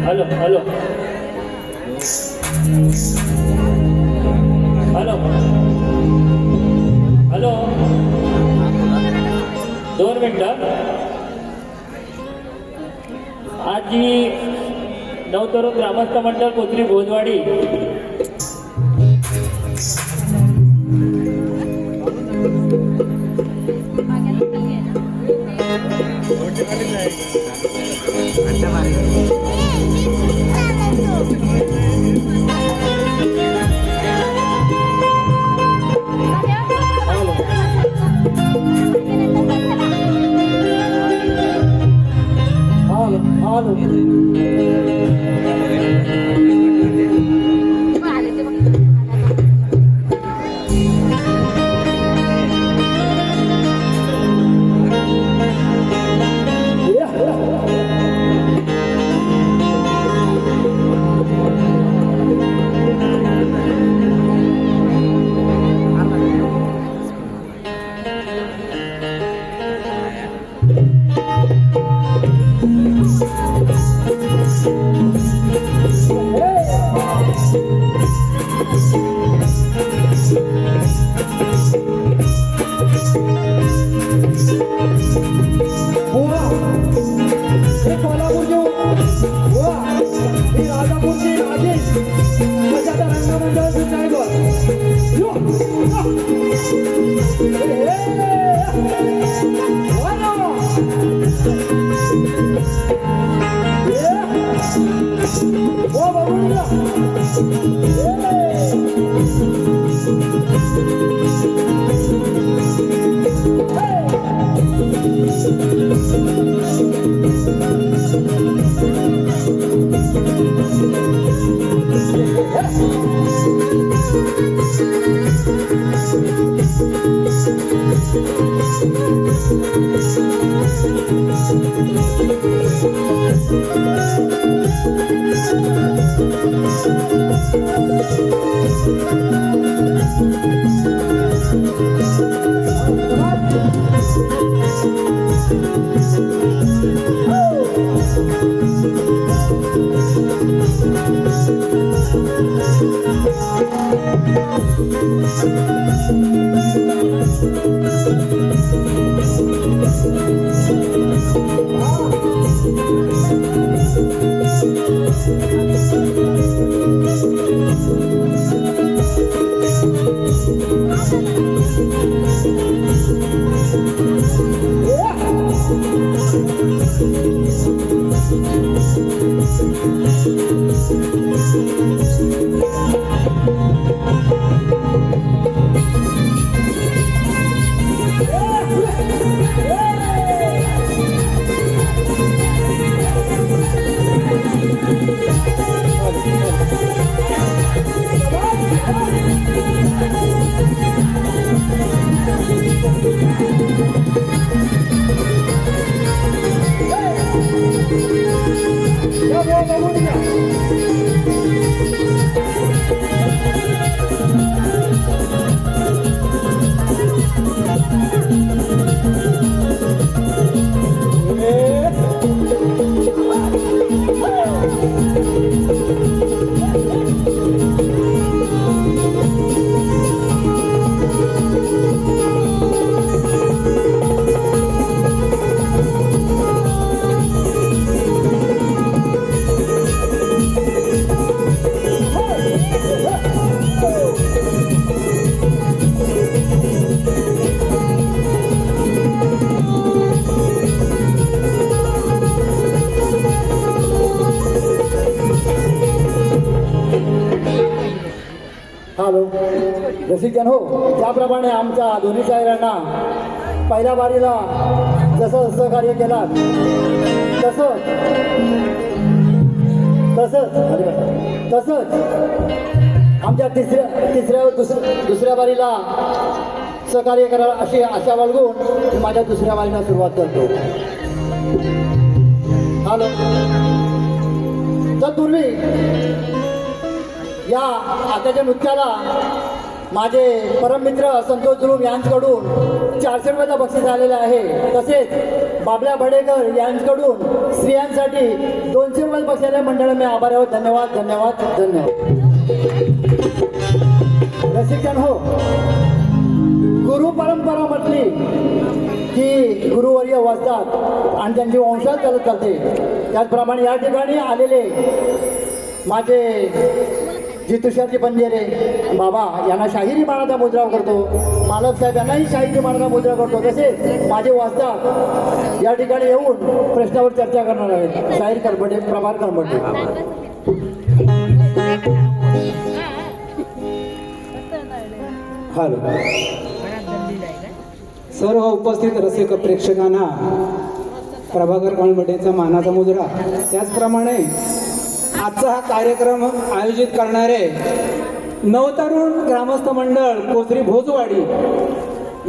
Hello hello hello hello 2 मिनिटं. आज जी नवतरुण ग्रामस्थ मंडळ कोथरी भोजवाडी हॅलो रसिकजन हो, ज्याप्रमाणे आमच्या दोन्ही शाहिरांना पहिल्या बारीला जसं सहकार्य केलात तसंच आमच्या दुसऱ्या बारीला सहकार्य करायला अशी आशा बाळगून माझ्या दुसऱ्या बारीला सुरुवात करतो. हॅलो, तत्पूर्वी या आताच्या नृत्याला माझे परममित्र संतोष ध्रुव यांच्याकडून 400 रुपयाचा बक्षीस आलेला आहे. तसेच बाबल्या भडेकर यांच्याकडून स्त्रियांसाठी 200 रुपये बक्षीस आले. मंडळ मी आभार आहोत. धन्यवाद धन्यवाद धन्यवाद. रसिकजन हो, गुरु परंपरा म्हटली की गुरुवर्य वाचतात आणि त्यांची वंशात चालत चालते. त्याचप्रमाणे या ठिकाणी आलेले माझे जी तुषारजी बंजेरे बाबा यांना शाहिरी मानाचा मुद्रा करतो. मालक साहेब यांनाही शाहिरी मानाचा मुद्रा करतो. तसेच माझे वाचतात या ठिकाणी येऊन प्रश्नावर चर्चा करणार आहेत. शाहीर करबडे, प्रभार करबडे. हॅलो, सर्व उपस्थित रसिक प्रेक्षकांना प्रभाकर कळमटेचा मानाचा मुद्रा. त्याचप्रमाणे आजचा हा कार्यक्रम आयोजित करणारे नवतरुण ग्रामस्थ मंडळ कोसरी भोजवाडी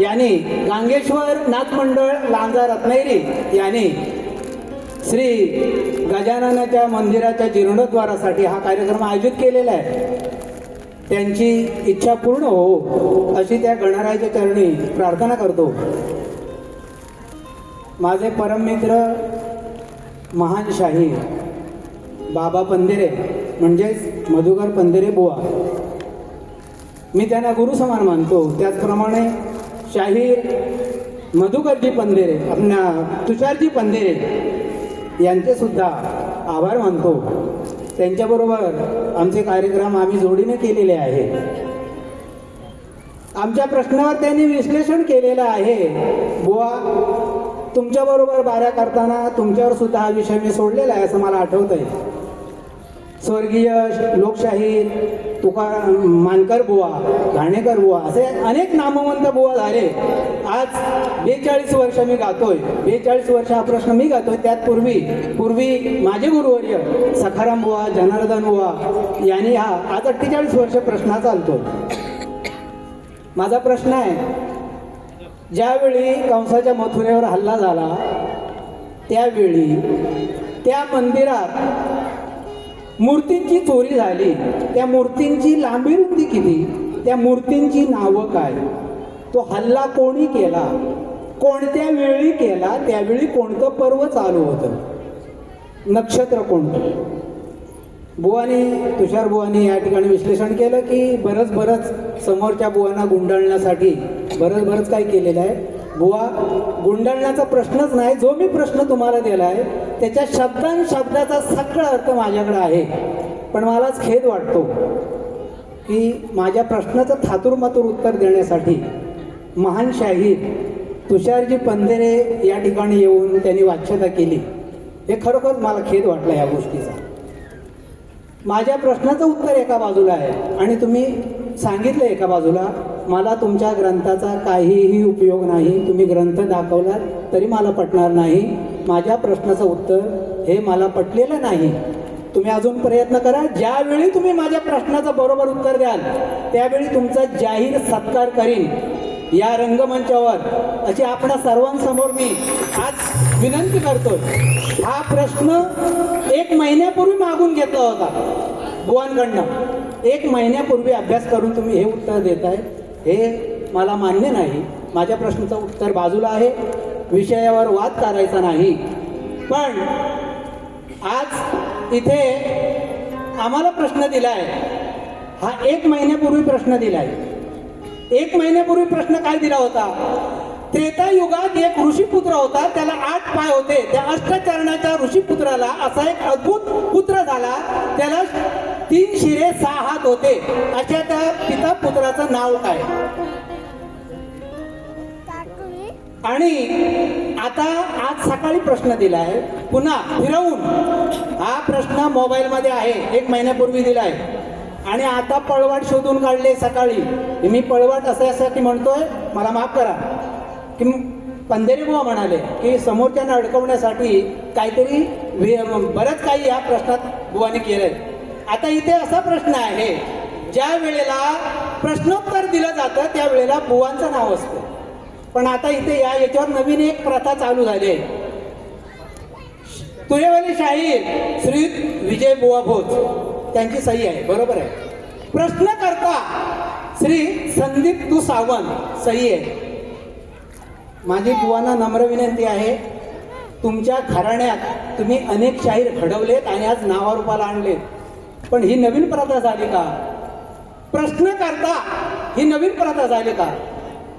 यांनी, गांगेश्वर नाथ मंडळ लांजा रत्नागिरी यांनी श्री गजाननाच्या मंदिराच्या जीर्णोद्धारासाठी हा कार्यक्रम आयोजित केलेला आहे. त्यांची इच्छा पूर्ण हो अशी त्या गणरायाच्या चरणी प्रार्थना करतो. माझे परममित्र महान शाहीर बाबा पंधेरे म्हणजेच मधुकर पंधेरे बुवा, मी त्यांना गुरु समान मानतो. त्याचप्रमाणे शाहीर मधुकरजी पंधेरे, आपल्या तुषारजी पंधेरे यांचे सुद्धा आभार मानतो. त्यांच्याबरोबर आमचे कार्यक्रम आम्ही जोडीने केलेले आहे. आमच्या प्रश्नावर त्यांनी विश्लेषण केलेलं आहे. बुवा, तुमच्याबरोबर बाऱ्या करताना तुमच्यावर सुद्धा हा विषय मी सोडलेला आहे असं मला आठवतंय. स्वर्गीय लोकशाहीर मानकर बुवा, घाणेकर बुवा असे अनेक नामवंत बुवा झाले. आज 42 वर्ष मी गातोय. 42 वर्ष हा प्रश्न मी गातोय. त्यात पूर्वी माझे गुरुवर्य सखाराम बुवा, जनार्दन बुवा यांनी हा आज 48 वर्ष प्रश्न चालतोय. माझा प्रश्न आहे, ज्यावेळी कंसाच्या मथुरेवर हल्ला झाला त्यावेळी त्या मंदिरात मूर्तींची चोरी झाली. त्या मूर्तींची लांबी रुंदी किती, त्या मूर्तींची नावं काय, तो हल्ला कोणी केला, कोणत्या वेळी केला, त्यावेळी कोणतं पर्व चालू होतं, नक्षत्र कोणतं. बुवानी, तुषार बुवानी या ठिकाणी विश्लेषण केलं की बरंच समोरच्या बुवांना गुंडाळण्यासाठी बरंच काही केलेलं आहे. बुवा, गुंडाळण्याचा प्रश्नच नाही. जो मी प्रश्न तुम्हाला दिला आहे त्याच्या शब्दाचा सगळा अर्थ माझ्याकडे आहे. पण मलाच खेद वाटतो की माझ्या प्रश्नाचं थातूरमातूर उत्तर देण्यासाठी महान शाहीर तुषारजी पंधेरे या ठिकाणी येऊन त्यांनी वाच्यता केली. हे खरोखर मला खेद वाटला या गोष्टीचा. माझ्या प्रश्नाचं उत्तर एका बाजूला आहे आणि तुम्ही सांगितलं एका बाजूला. मला तुमच्या ग्रंथाचा काहीही उपयोग नाही. तुम्ही ग्रंथ दाखवलात तरी मला पटणार नाही. माझ्या प्रश्नाचं उत्तर हे मला पटलेलं नाही. तुम्ही अजून प्रयत्न करा. ज्यावेळी तुम्ही माझ्या प्रश्नाचं बरोबर उत्तर द्याल त्यावेळी तुमचा जाहीर सत्कार करीन या रंगमंचावर, अशी आपणा सर्वांसमोर मी आज विनंती करतो. हा प्रश्न 1 महिन्यापूर्वी मागून घेतला होता बुवांकडनं. 1 महिन्यापूर्वी अभ्यास करून तुम्ही हे उत्तर देताय, हे मला मान्य नाही. माझ्या प्रश्नाचं उत्तर बाजूला आहे. विषयावर वाद करायचा नाही. पण आज इथे आम्हाला प्रश्न दिलाय, हा 1 महिन्यापूर्वी प्रश्न दिलाय. 1 महिन्यापूर्वी प्रश्न काय दिला होता? त्रेतायुगात एक ऋषीपुत्र होता, त्याला 8 पाय होते. त्या अष्टचरणाच्या ऋषीपुत्राला असा एक अद्भुत पुत्र झाला, त्याला 3 शिरे 6 हात होते. अशा त्या पिता पुत्राचं नाव काय? आणि आता आज सकाळी प्रश्न दिला आहे पुन्हा फिरवून. हा प्रश्न मोबाईलमध्ये आहे, 1 महिन्यापूर्वी दिलाय आणि आता पळवाट शोधून काढले सकाळी. मी पळवाट असायसाठी म्हणतोय, मला माफ करा, की पंधेरे बुवा म्हणाले की समोरच्यांना अडकवण्यासाठी काहीतरी बरंच काही या प्रश्नात बुवाने केलंय. आता इथे असा प्रश्न आहे, ज्या वेळेला प्रश्नोत्तर दिलं जातं त्यावेळेला बुवांचं नाव असतं. पण आता इथे याच्यावर नवीन एक प्रथा चालू झाली आहे. तुरेवाले शाहीर श्री विजय बुवा भोज त्यांची सही आहे, बरोबर आहे. प्रश्नकर्ता श्री संदीप तू सावंत सही आहे. माझी बुवांना नम्र विनंती आहे, तुमच्या घराण्यात तुम्ही अनेक शाहीर घडवलेत आणि आज नावारूपाला आणलेत, पण ही नवीन प्रथा झाली का? प्रश्नकर्ता ही नवीन प्रथा झाली का?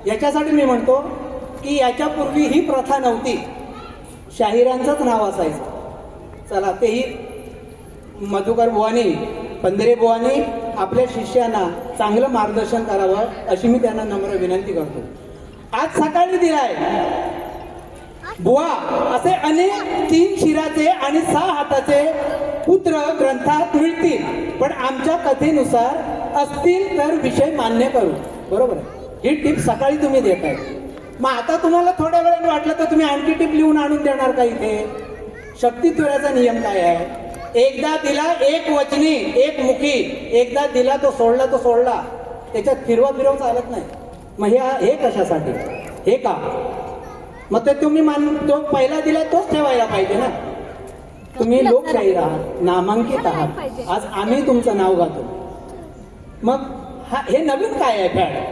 याच्यासाठी मी म्हणतो की याच्यापूर्वी ही प्रथा नव्हती. शाहिरांचंच नाव असायचं. चला, तेही मधुकर बुवानी, पंधरे बुवानी आपल्या शिष्यांना चांगलं मार्गदर्शन करावं अशी मी त्यांना नम्र विनंती करतो. आज सकाळी दिलाय बुवा असे अनेक 3 शिराचे आणि 6 हाताचे पुत्र ग्रंथात मिळतील, पण आमच्या कथेनुसार असतील तर विषय मान्य करू. बरोबर आहे. ही टीप सकाळी तुम्ही देताय. मग आता तुम्हाला थोड्या वेळाने वाटलं तर तुम्ही आणखी टीप लिहून आणून देणार का? इथे शक्तितुऱ्याचा नियम काय आहे? एकदा दिला एक वचनी एक मुखी, एकदा दिला तो सोडला. त्याच्यात फिरवा चालत नाही. मग हे कशासाठी? हे का? मग ते तुम्ही तो पहिला दिला तोच ठेवायला पाहिजे ना. तुम्ही लोकशाहीर आहात, नामांकित आहात. आज आम्ही तुमचं नाव गातो. मग हे नवीन काय आहे फॅड?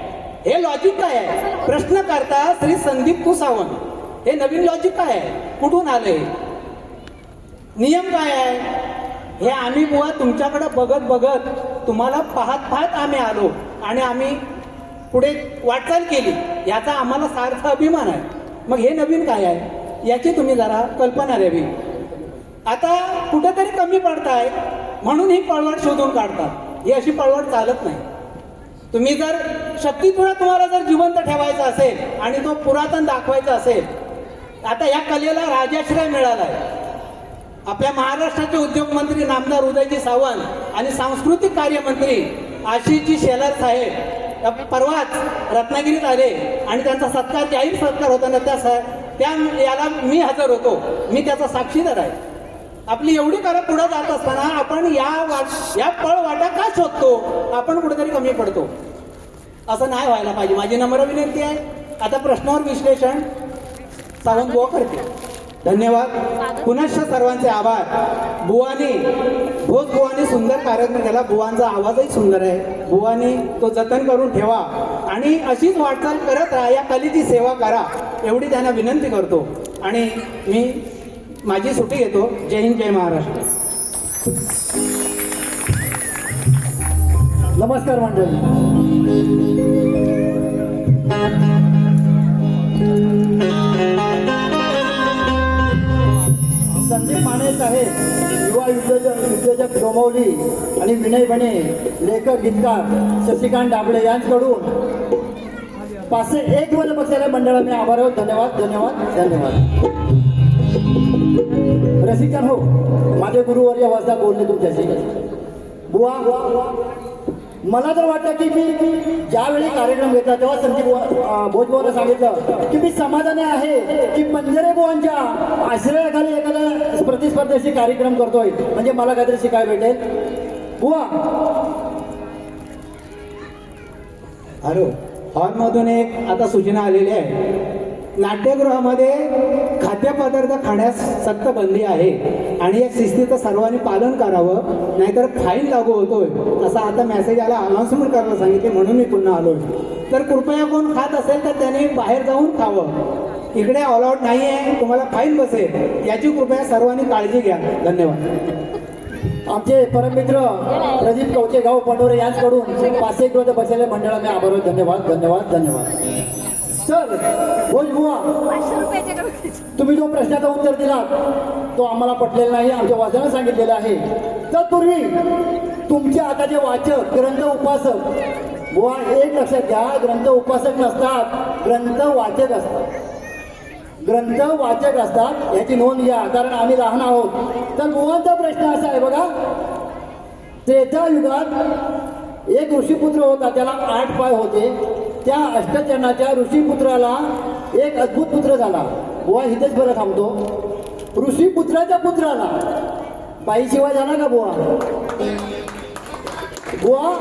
हे लॉजिक काय आहे? प्रश्नकर्ता श्री संदीप तू सावंत, हे नवीन लॉजिक काय आहे? कुठून आलंय? नियम काय आहे? हे आम्ही बुवा तुमच्याकडे बघत तुम्हाला पाहत आम्ही आलो आणि आम्ही पुढे वाटचाल केली. याचा आम्हाला सार्थ अभिमान आहे. मग हे नवीन काय आहे याची तुम्ही जरा कल्पना द्यावी. आता कुठेतरी कमी पडताय म्हणून ही पळवाट शोधून काढतात. ही अशी पळवाट चालत नाही. तुम्ही जर शक्तितुरा तुम्हाला जर जिवंत ठेवायचा असेल आणि तो पुरातन दाखवायचा असेल, आता या कलेला राजाश्रय मिळालाय. आपल्या महाराष्ट्राचे उद्योगमंत्री नामदार उदयजी सावंत आणि सांस्कृतिक कार्यमंत्री आशिषजी शेलार साहेब परवाच रत्नागिरीत आले आणि त्यांचा सत्कार, जाहीर सत्कार होताना त्या याला मी हजर होतो. मी त्याचा साक्षीदार आहे. आपली एवढी करा पुढे जात असताना आपण या पळवाटा का शोधतो? आपण कुठेतरी कमी पडतो. असं नाही व्हायला पाहिजे. माझी नम्र विनंती आहे. आता प्रश्नावर विश्लेषण सावंत बुवा करते. धन्यवाद. पुनश्च सर्वांचे आभार. भोज बुवानी सुंदर कार्यक्रम केला. बुवांचा आवाजही सुंदर आहे. बुवानी तो जतन करून ठेवा आणि अशीच वाटचाल करत राहा. या कलेची सेवा करा एवढी त्यांना विनंती करतो आणि मी माझी सुट्टी घेतो. जय हिंद, जय महाराष्ट्र. नमस्कार मंडळी. संदीप माने साहेब युवा उद्योजक डोंबिवली आणि विनय बने लेखक गीतकार शशिकांत डाबळे यांच्याकडून 501 वर बसलेल्या मंडळाला मी आभार आहोत. धन्यवाद धन्यवाद धन्यवाद. रसिकन हो, माझे गुरुवर्य वाजता बोलले तुमच्याशी. बुवा, मला तर वाटतं की मी ज्यावेळी कार्यक्रम घेतला तेव्हा संदीप भोजबुवाला सांगितलं की मी समाधानी आहे की पंधरे बुवांच्या आश्रयाखाली एखादा प्रतिस्पर्धेशी कार्यक्रम करतोय, म्हणजे मला काहीतरी शिकायला भेटेल. बुवा, हॅलो, हॉलमधून एक आता सूचना आलेली आहे. नाट्यगृहामध्ये खाद्यपदार्थ खाण्यास सक्त बंदी आहे आणि या शिस्तीचं सर्वांनी पालन करावं, नाहीतर फाईन लागू होतोय असा आता मेसेज आला. अनाउन्समेंट करायला सांगितले म्हणून मी पुन्हा आलोय. तर कृपया कोण खात असेल तर त्याने बाहेर जाऊन खावं. इकडे ऑल आउट नाही आहे, तुम्हाला फाईन बसेल, याची कृपया सर्वांनी काळजी घ्या. धन्यवाद. आमचे परममित्र प्रदीप कवचेगाव पंडोरे यांच्याकडून 501 वर बसलेल्या मंडळाला मी आभार आहोत. धन्यवाद धन्यवाद धन्यवाद. सर भोजबुवा, तुम्ही जो प्रश्नाचं उत्तर दिला तो आम्हाला पटलेला नाही, आमच्या वाचनानं सांगितलेलं आहे. तत्पूर्वी तुमचे आता जे वाचक ग्रंथ उपासक, बुवा एक लक्षात घ्या, ग्रंथ उपासक नसतात, ग्रंथ वाचक असतात. ग्रंथ वाचक असतात याची नोंद घ्या, कारण आम्ही लहान आहोत. तर बुवांचा प्रश्न असा आहे बघा, त्रेता युगात एक ऋषीपुत्र होता, त्याला 8 पाय होते. त्या अष्टचनाच्या ऋषीपुत्राला एक अद्भुत पुत्र झाला. बुवा इथेच बरं थांबतो. ऋषीपुत्राच्या पुत्राला बाईशिवाय झाला का बुवा? बुवा,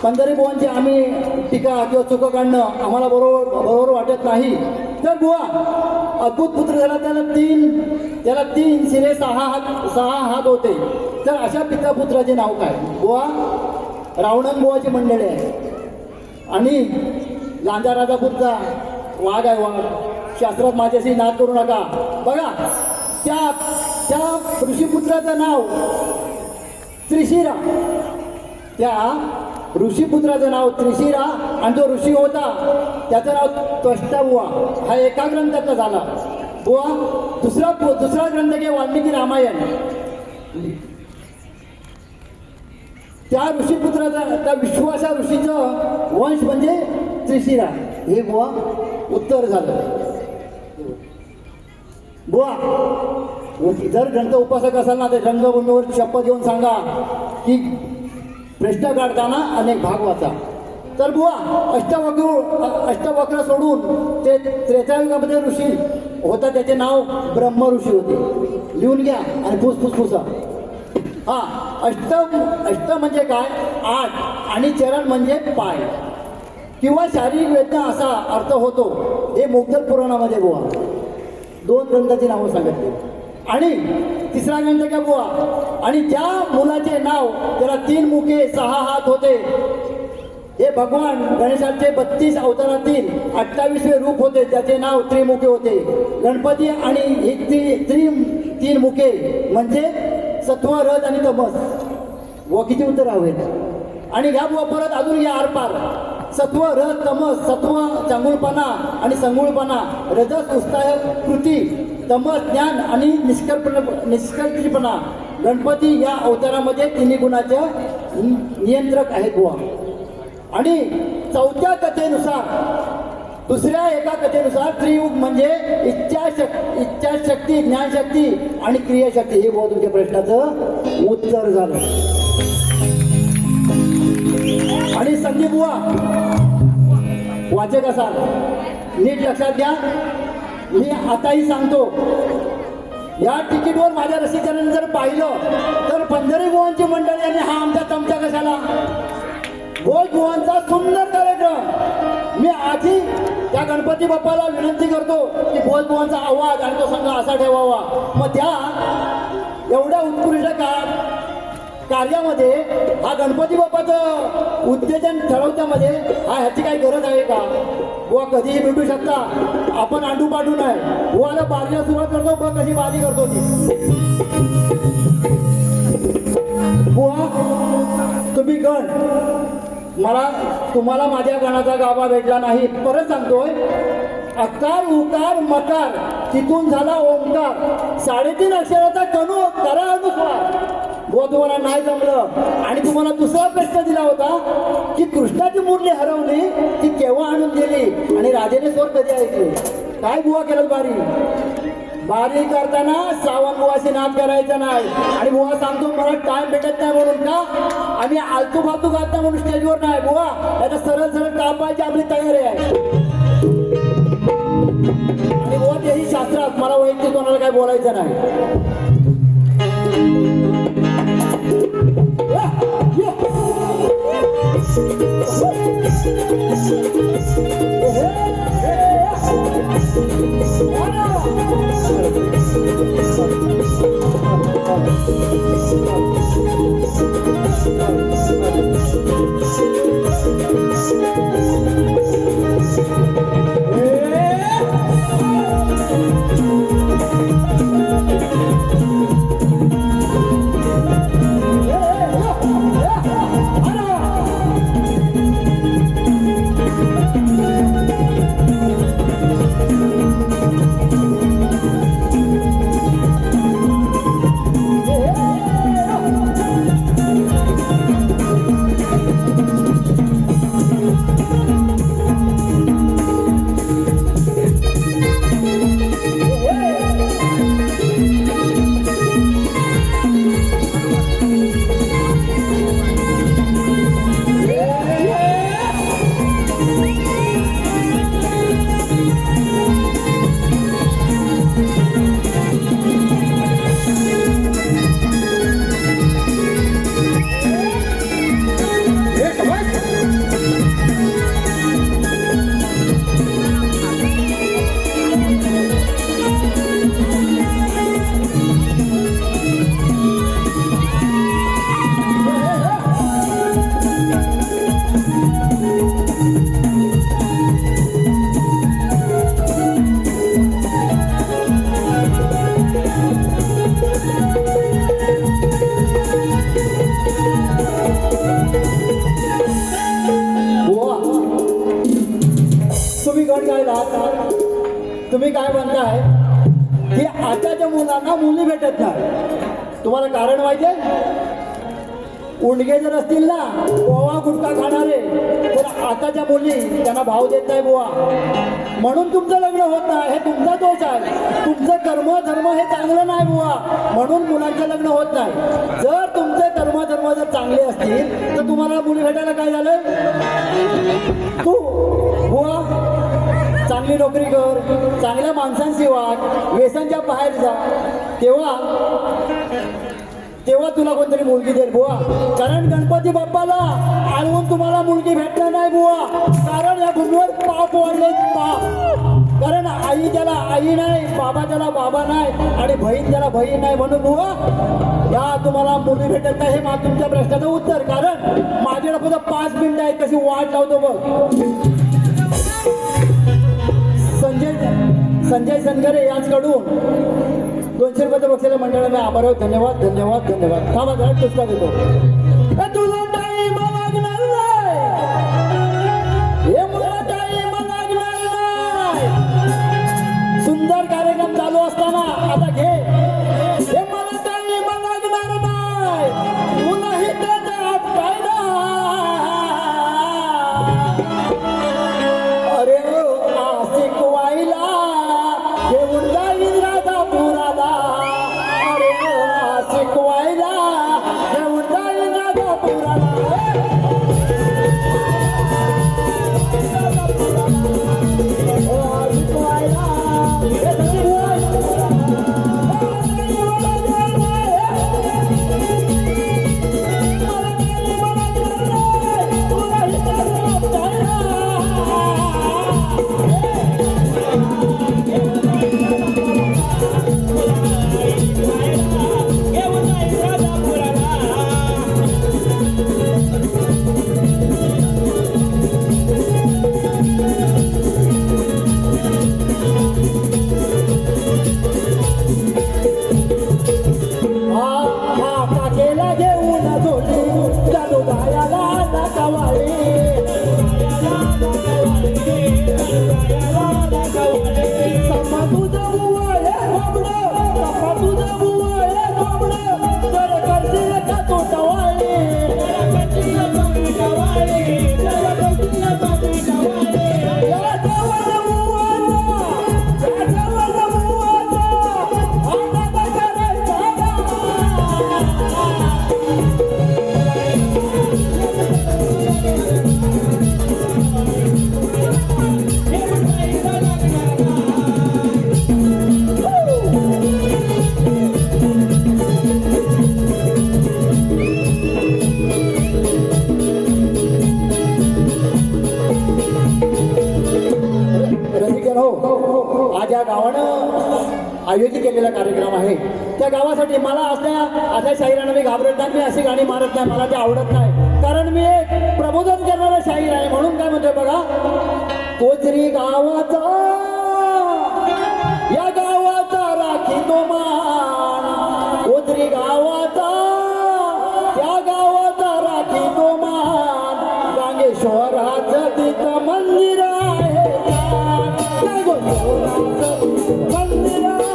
पंधरे बुवांची आम्ही टीका किंवा चुका काढणं आम्हाला बरोबर वाटत नाही. तर बुवा अद्भुत पुत्र झाला, त्याला तीन शिरे 6 हात होते. तर अशा पिता पुत्राचे नाव काय? बुवा, रावणन बुवाची मंडळी आहे आणि लांजा राजापूरचा वाघ आहे. वाघ शास्त्रात माझ्याशी नाद करू नका. बघा, त्या ऋषीपुत्राचं नाव त्रिशिरा. त्या ऋषीपुत्राचं नाव त्रिशिरा आणि जो ऋषी होता त्याचं नाव त्वष्टाबुवा. हा एका ग्रंथाचा झाला. बुवा, दुसरा ग्रंथ घे, वाल्मिकी रामायण. त्या ऋषीपुत्राचा, त्या विश्वासा ऋषीचं वंश म्हणजे त्रिशिरा. हे बुवा उत्तर झालं. बुवा, जर ग्रंथ उपासक असाल ना, तर रंगभूमीवर शपथ घेऊन सांगा की प्रश्न काढताना अनेक भाग वाचा. तर बुवा, अष्टवक्र सोडून ते त्रेतायुगामध्ये ऋषी होता, त्याचे नाव ब्रह्म ऋषी होते. लिहून घ्या आणि फुसफुसफुसा. हा, अष्ट म्हणजे काय? 8 आणि चरण म्हणजे पाय किंवा शारीरिक वेदना असा अर्थ होतो. हे मुग्धल पुराणामध्ये बुवा 2 ग्रंथाची नावं सांगितली. आणि तिसरा ग्रंथ काय बुवा? आणि ज्या मुलाचे नाव, त्याला 3 मुखे 6 हात होते, हे भगवान गणेशाचे 32 अवतारातील 28वे रूप होते, त्याचे नाव त्रिमुखे होते. गणपती आणि ही 3 मुखे म्हणजे सत्व, रज आणि तमस. व किती उत्तर हवेत? आणि घ्या बुवा परत अजून या आरपार. सत्व, रज, तमस. सत्व चांगुलपणा आणि संगुळपणा, रजस उत्साह कृती, तमस ज्ञान आणि निष्कल्पीपणा. गणपती या अवतारामध्ये 3 गुणाचे नियंत्रक आहेत बुवा. आणि 4थ्या कथेनुसार, दुसऱ्या एका कथेनुसार त्रियुग म्हणजे इच्छाशक्ती, ज्ञानशक्ती आणि क्रियाशक्ती. हे बुवा तुमच्या प्रश्नाचं उत्तर झालं. आणि संदीप बुवा वाचक असाल, नीट लक्षात घ्या. मी आताही सांगतो, या तिकीटवर माझ्या रसिकांनी जर पाहिलं तर पंधरे बुवांची मंडळी आणि हा आमचा चमचा कशाला? भोजबुवांचा सुंदर कार्यक्रम. मी आधी त्या गणपती बाप्पाला विनंती करतो की भोजबुवांचा आवाज आणि तो संघ असा ठेवावा. मग त्या एवढ्या उत्कृष्ट कार्यामध्ये हा गणपती बाप्पाचं उत्तेजन ठरवण्यामध्ये ह्याची काही गरज आहे का? बुवा कधीही भेटू शकता, आपण आंडू पाडू नये. बुवाला बारीला सुरुवात करतो, बुवा कशी बारी करतो ती. बुवा तुम्ही गण, तुम्हाला माझ्या गणाचा गाभा भेटला नाही. परत सांगतोय, अकार उकार मकार तिथून झाला ओंकार 3.5 अक्षराचा कणू करा अनुस्वार. बुवा तुम्हाला नाही जमलं आणि तुम्हाला दुसरा प्रश्न दिला होता की कृष्णाची मुरली हरवली ती केव्हा आणून दिली आणि राजेने स्वर कधी ऐकले. काय बुवा केलं बारी करताना श्रावण बुवाशी नाद करायचा नाही. आणि बुवा सांगतो मला टाइम भेटत नाही म्हणून का आम्ही आलतू फालतू गात नाही म्हणून स्टेजवर नाही बुवा याचा सरळ सरळ कापायची आपली तयारी आहे. आणि बुवा तेही शास्त्रात मला वैयक्तिक कोणाला काय बोलायचं नाही. तुम्ही काय म्हणताय की आताच्या मुलांना मुली भेटत नाही. तुम्हाला कारण माहितीये उंडगे जर असतील ना पोवा गुटखा खाणारे तर आताच्या मुली त्यांना भाव देत नाही बुवा. म्हणून तुमचं लग्न होत नाही हे तुमचा दोष आहे. तुमचं कर्म धर्म हे चांगलं नाही बुवा म्हणून मुलांचं लग्न होत नाही. जर तुमचे कर्म धर्म जर चांगले असतील तर तुम्हाला मुली भेटायला काय झालं. तू बुवा चांगली नोकरी कर चांगल्या माणसांशी वाग व्यसनच्या बाहेर जा तेव्हा तुला कोणतरी मुलगी देईल बुवा. कारण गणपती बाप्पाला आळवून तुम्हाला मुलगी भेटणार नाही बुवा. कारण या भूमीवर पाप वाढले पाप. कारण आई त्याला आई नाही बाबा त्याला बाबा नाही आणि बहीण त्याला बहीण नाही म्हणून बुवा या तुम्हाला मुलगी भेटत नाही. हे मा तुमच्या प्रश्नाचं उत्तर. कारण माझ्याकडे फक्त 5 मिनिटं आहेत कशी वाट लावतो बघ. संजय सनगरे यांच्याकडून 200 रुपयाचं बक्षीस मंडळाने आभार. धन्यवाद धन्यवाद धन्यवाद. थांबा जरा पुस्तक देतो. तुला टाईम लागणार नाही हे मला टाईम लागणार नाही. सुंदर कार्यक्रम चालू असताना आता घे हे मला टाईम लागणार नाही. तुलाही त्याचा फायदा अरे आशिक वाईला घेऊन जाईल राजापुराला. अरे आशिक वाईला घेऊन जाईल राजापुराला. आशिक वाईला काकेला घेऊन झोली जादू गायाला नकावाळी. आयोजित केलेला कार्यक्रम आहे. त्या गावासाठी मला अशा शाहिरांना मी घाबरत नाही, मी अशी गाणी मारत नाही, मला ते आवडत नाही, कारण मी एक प्रबोधन करणारा शाहीर आहे. म्हणून काय म्हणतोय बघा, कोचरी गावाचा या गावाचा राखी तो मान, कोचरी गावाचा या गावाचा राखी तो मान, गांगेश्वराचं तिथं मंदिर आहे, गांगेश्वराचं मंदिर आहे.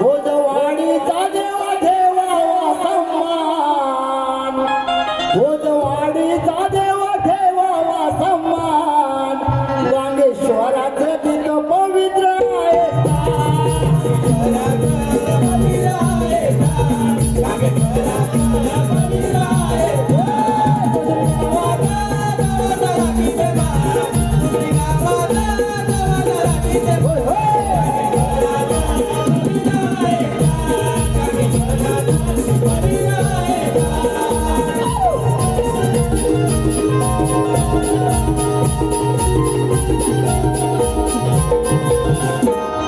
भोजवाडीचा देवा ठेवावा सन्मान, भोजवाडीचा देवा ठेवावा सन्मान, गांगेश्वराचं तिथं पवित्र आहे.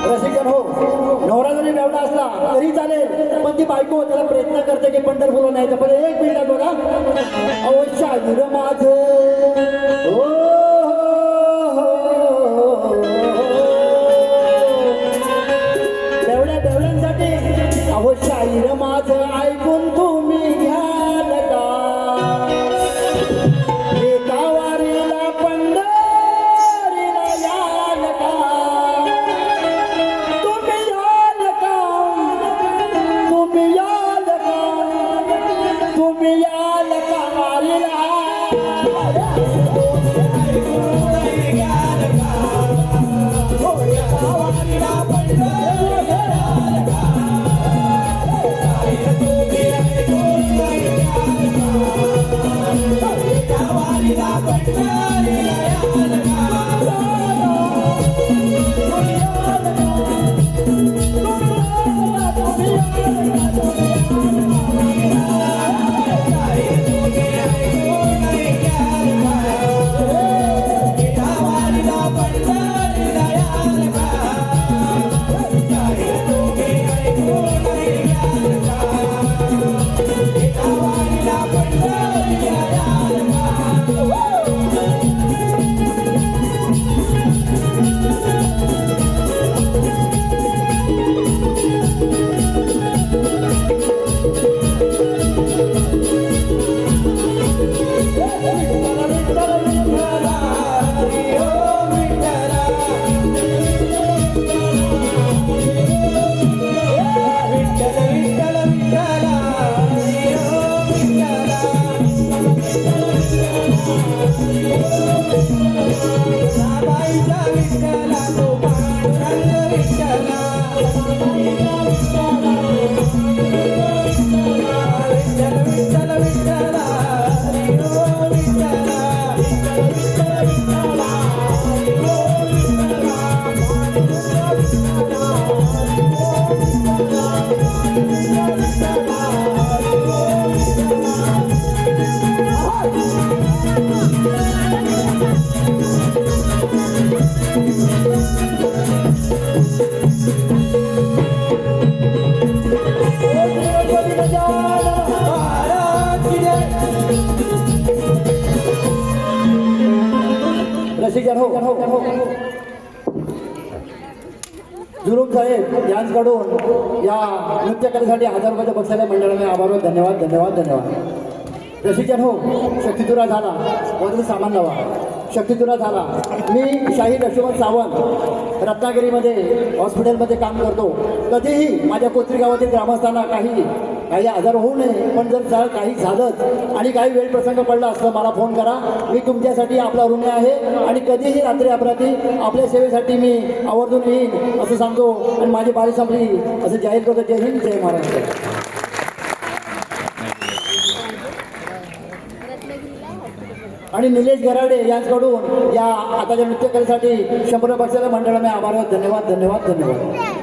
रसिकन हो, नवरा जरी बेवडा असला तरी चालेल, पण ती बायको त्याला प्रयत्न करते की पंढरपूरला नाही तर. पण एक मिनिट बघा, अहो शाहीर माझं हो, बेवड्यांसाठी अहो शाहीर माझं ऐकून तुम्ही घ्याल का, एकावारीला पंढरीला याल का, तुम्ही याल का, तुम्ही याल का, तुम्ही याल का वारीला. गजानन प्रशिक्षण हो जुलूम साहेब यांच्याकडून या नृत्य कलेसाठी 1000 रुपयाच्या बक्षाला मंडळाने आभार व धन्यवाद धन्यवाद धन्यवाद. प्रशिक्षण हो शक्तितुरा झाला वरून सामान लावा. शक्तितुरा झाला. मी शाहीर लक्ष्मण सावंत रत्नागिरीमध्ये हॉस्पिटलमध्ये काम करतो. कधीही माझ्या कोथरी गावातील ग्रामस्थांना काही आजार होऊ नये, पण जर काही झालंच आणि काही वेळ प्रसंग पडला असतं मला फोन करा. मी तुमच्यासाठी आपला ऋणी आहे आणि कधीही रात्री अपरात्री आपल्या सेवेसाठी मी आवर्जून येईन असं सांगतो आणि माझी बारी संपली असं जाहीर करतो. जय हिंद जय महाराष्ट्र. आणि निलेश गराडे यांच्याकडून या आताच्या नृत्य कलेसाठी 100 बक्षाला मंडळाने आभार धन्यवाद धन्यवाद धन्यवाद.